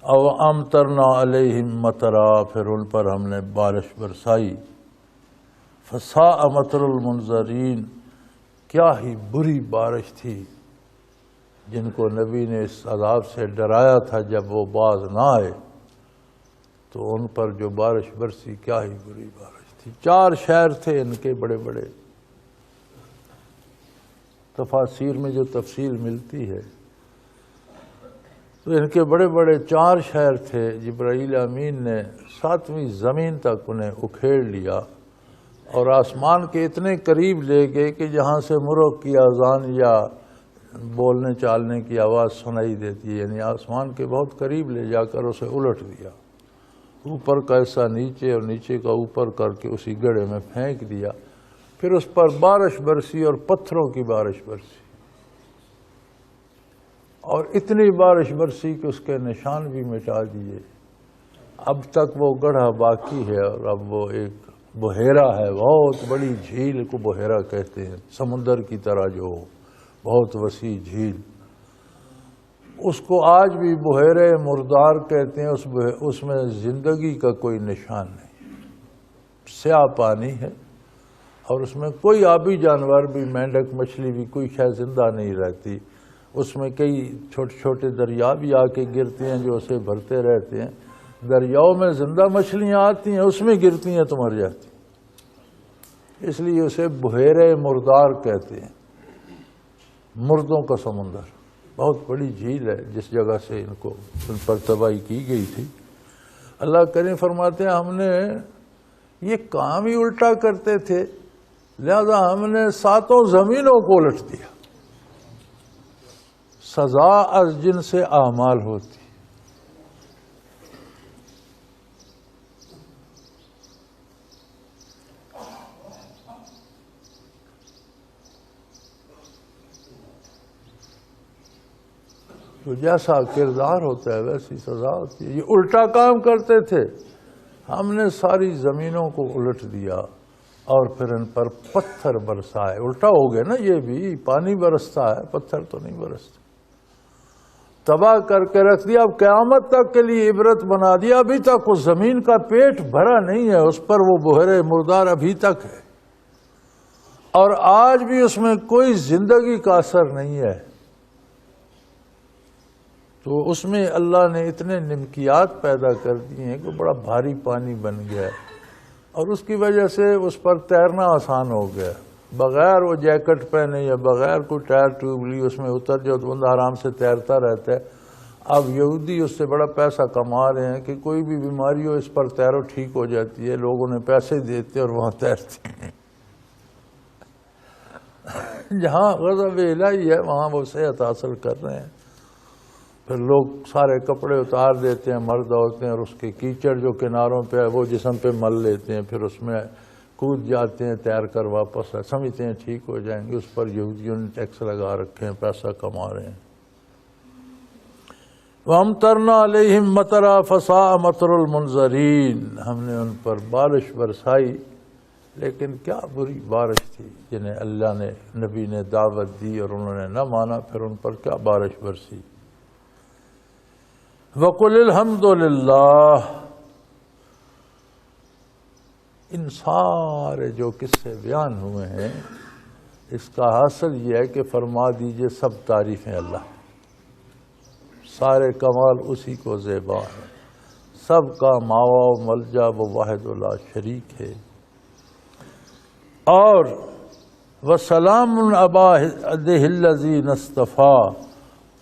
او امطرنا علیہم مطرا، پھر ان پر ہم نے بارش برسائی. فساء مطر المنذرین، کیا ہی بری بارش تھی جن کو نبی نے اس عذاب سے ڈرایا تھا جب وہ باز نہ آئے، تو ان پر جو بارش برسی کیا ہی بری بارش تھی. 4 شہر تھے ان کے بڑے بڑے، تفاسیر میں جو تفصیل ملتی ہے تو ان کے بڑے بڑے 4 شہر تھے. جبرائیل امین نے 7ویں زمین تک انہیں اکھیڑ لیا اور آسمان کے اتنے قریب لے گئے کہ جہاں سے مرغ کی اذان یا بولنے چالنے کی آواز سنائی دیتی ہے، یعنی آسمان کے بہت قریب لے جا کر اسے الٹ دیا، اوپر کا حصہ نیچے اور نیچے کا اوپر کر کے اسی گڑھے میں پھینک دیا. پھر اس پر بارش برسی اور پتھروں کی بارش برسی، اور اتنی بارش برسی کہ اس کے نشان بھی مٹا دیے. اب تک وہ گڑھا باقی ہے، اور اب وہ ایک بحیرہ ہے، بہت بڑی جھیل کو بحیرہ کہتے ہیں، سمندر کی طرح جو بہت وسیع جھیل، اس کو آج بھی بحیرہ مردار کہتے ہیں. اس میں زندگی کا کوئی نشان نہیں، سیاہ پانی ہے، اور اس میں کوئی آبی جانور بھی، مینڈک مچھلی بھی، کوئی شے زندہ نہیں رہتی. اس میں کئی چھوٹے چھوٹے دریا بھی آ کے گرتے ہیں جو اسے بھرتے رہتے ہیں. دریاؤں میں زندہ مچھلیاں آتی ہیں، اس میں گرتی ہیں تو مر جاتی، اس لیے اسے بحیرہ مردار کہتے ہیں، مردوں کا سمندر. بہت بڑی جھیل ہے جس جگہ سے ان پر تباہی کی گئی تھی. اللہ کریم فرماتے ہیں ہم نے یہ کام ہی الٹا کرتے تھے، لہذا ہم نے 7 زمینوں کو الٹ دیا. سزا از جن سے اعمال ہوتی. تو جیسا کردار ہوتا ہے ویسی سزا ہوتی ہے. یہ الٹا کام کرتے تھے، ہم نے ساری زمینوں کو الٹ دیا اور پھر ان پر پتھر برسائے. الٹا ہو گیا نا، یہ بھی پانی برستا ہے، پتھر تو نہیں برستا. تباہ کر کے رکھ دیا. اب قیامت تک کے لیے عبرت بنا دیا. ابھی تک اس زمین کا پیٹ بھرا نہیں ہے، اس پر وہ بحیرہ مردار ابھی تک ہے، اور آج بھی اس میں کوئی زندگی کا اثر نہیں ہے. تو اس میں اللہ نے اتنے نمکیات پیدا کر دیے ہیں کہ بڑا بھاری پانی بن گیا ہے، اور اس کی وجہ سے اس پر تیرنا آسان ہو گیا. بغیر وہ جیکٹ پہنے یا بغیر کوئی ٹائر ٹیوب لی اس میں اتر جاؤ تو بندہ آرام سے تیرتا رہتا ہے. اب یہودی اس سے بڑا پیسہ کما رہے ہیں کہ کوئی بھی بیماری ہو اس پر تیرو ٹھیک ہو جاتی ہے. لوگوں نے پیسے دیتے اور وہاں تیرتے ہیں. جہاں غضب الہی ہے وہاں وہ صحت حاصل کر رہے ہیں. پھر لوگ سارے کپڑے اتار دیتے ہیں، مرد عورتیں، اور اس کے کیچڑ جو کناروں پہ ہے وہ جسم پہ مل لیتے ہیں، پھر اس میں کود جاتے ہیں تیر کر واپس، سمجھتے ہیں ٹھیک ہو جائیں گے. اس پر یہودیوں نے ٹیکس لگا رکھے ہیں، پیسہ کما رہے ہیں. وَأَمْطَرْنَا عَلَيْهِمْ مَطَرًا فَسَاءَ مَطْرُ الْمُنذَرِينَ، ہم نے ان پر بارش برسائی، لیکن کیا بری بارش تھی جنہیں اللہ نے، نبی نے دعوت دی اور انہوں نے نہ مانا. پھر ان پر کیا بارش برسی. وَقُلِ الْحَمْدُ لِلَّهِ، ان سارے جو قصے بیان ہوئے ہیں اس کا حاصل یہ ہے کہ فرما دیجئے سب تعریفیں اللہ، سارے کمال اسی کو زیبا ہے، سب کا ماوا و ملجا وہ واحد لا شریک ہے. اور وَسَلَامٌ عَلَىٰ الَّذِينَ اصْطَفَىٰ،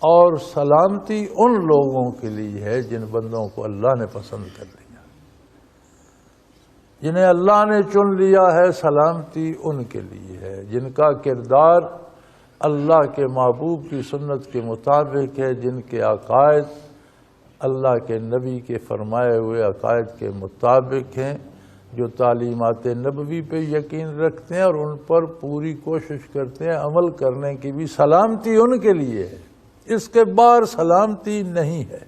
اور سلامتی ان لوگوں کے لیے ہے جن بندوں کو اللہ نے پسند کر لیا، جنہیں اللہ نے چن لیا ہے. سلامتی ان کے لیے ہے جن کا کردار اللہ کے محبوب کی سنت کے مطابق ہے، جن کے عقائد اللہ کے نبی کے فرمائے ہوئے عقائد کے مطابق ہیں، جو تعلیمات نبوی پہ یقین رکھتے ہیں اور ان پر پوری کوشش کرتے ہیں عمل کرنے کی بھی. سلامتی ان کے لیے ہے، اس کے باہر سلامتی نہیں ہے.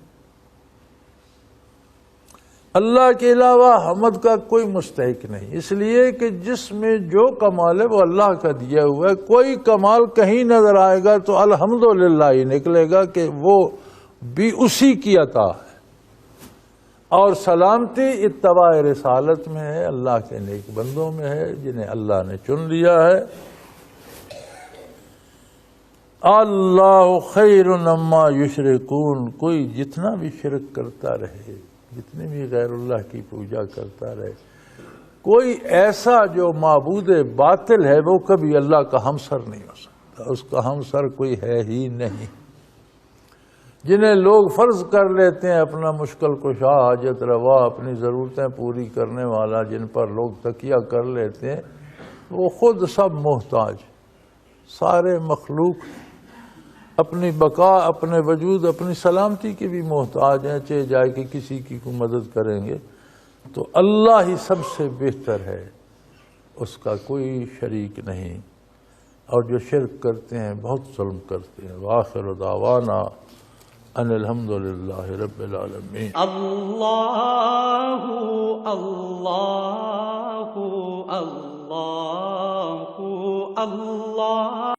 اللہ کے علاوہ حمد کا کوئی مستحق نہیں، اس لیے کہ جس میں جو کمال ہے وہ اللہ کا دیا ہوا ہے. کوئی کمال کہیں نظر آئے گا تو الحمدللہ ہی نکلے گا کہ وہ بھی اسی کی عطا ہے. اور سلامتی اتباع رسالت میں ہے، اللہ کے نیک بندوں میں ہے جنہیں اللہ نے چن لیا ہے۔ اللہ خیر مما یشرکون، کوئی جتنا بھی شرک کرتا رہے، جتنی بھی غیر اللہ کی پوجا کرتا رہے، کوئی ایسا جو معبود باطل ہے وہ کبھی اللہ کا ہمسر نہیں ہو سکتا، اس کا ہمسر کوئی ہے ہی نہیں۔ جنہیں لوگ فرض کر لیتے ہیں اپنا مشکل کشا، حاجت روا، اپنی ضرورتیں پوری کرنے والا، جن پر لوگ تکیہ کر لیتے ہیں، وہ خود سب محتاج، سارے مخلوق اپنی بقا، اپنے وجود، اپنی سلامتی کے بھی محتاج ہیں، چاہے جائے کہ کسی کی کو مدد کریں گے تو اللہ ہی سب سے بہتر ہے، اس کا کوئی شریک نہیں۔ اور جو شرک کرتے ہیں بہت ظلم کرتے ہیں۔ وآخر دعوانا ان الحمدللہ رب العالمین۔ اللہ اللہ اللہ اللہ